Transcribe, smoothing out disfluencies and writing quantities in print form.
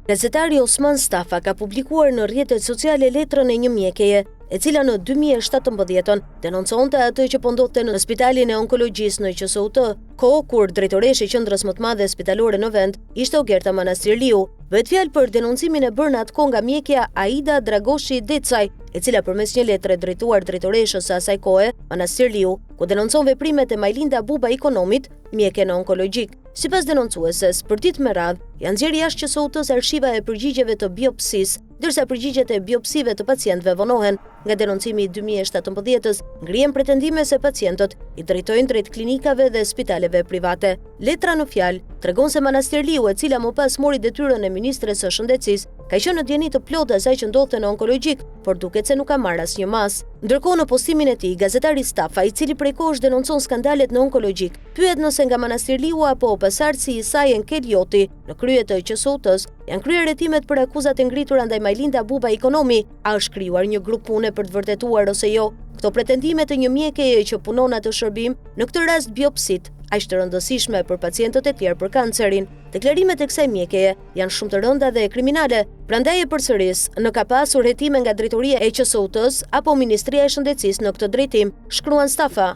Gazetari Osman Stafa ka publikuar në rrjetet sociale letrën e një mjekeje, e cila në 2017 denonconte atë që po ndodhte në Spitalin e Onkologjisë në QSUT, kohë kur drejtoresha e qendrës më të madhe spitalore në vend ishte Ogerta Manastirliu. Bëhet fjalë për denoncimin e bërë në atë kohë nga mjekja Aida Dragoshi Decaj, e cila përmes një letre drejtuar drejtoreshës së asaj kohe, Manastirliu, ku denoncon veprimet e Majlinda Buba Ikonomit, mjekën onkologjik. Sipas denoncueses, për ditë me radhë janë nxjerrë jashtë QSUT-s arshiva e përgjigjeve të biopsisë, ndërsa përgjigjet e biopsive të pacientëve vonohen. Nga denoncimi i 2017-s, ngrihen pretendime se pacientët i drejtojnë drejt klinikave dhe spitaleve private. Letra në fjalë tregon se Manastirliu, e cila më pas mori detyrën e ministres së shëndetësisë, ka qenë në dieni të plotë asaj që ndodhte në onkologjik, por duket se nuk ka marrë asnjë mas. Ndërkohë në postimin e tij, gazetari Stafa, i cili prej kohësh denoncon skandalet në onkologjik, pyet nëse nga Manastirliu apo pasardhësi i saj Enkelioti në krye të QSUT-s janë kryer hetimet për akuzat e ngritura ndaj Majlinda Buba Ikonomi, a është krijuar një grup pune për të vërtetuar ose jo këto pretendime të një mjekeje që punon atë shërbim, në këtë rast biopsit, aq të rëndësishme për pacientët e tjerë për kancerin. Deklarimet e kësaj mjekeje janë shumë të rënda dhe kriminale, prandaj e përsëris, në ka pasur hetime nga drejtoria e QSUT-s apo Ministria e Shëndetësisë në këtë drejtim, shkruan Stafa.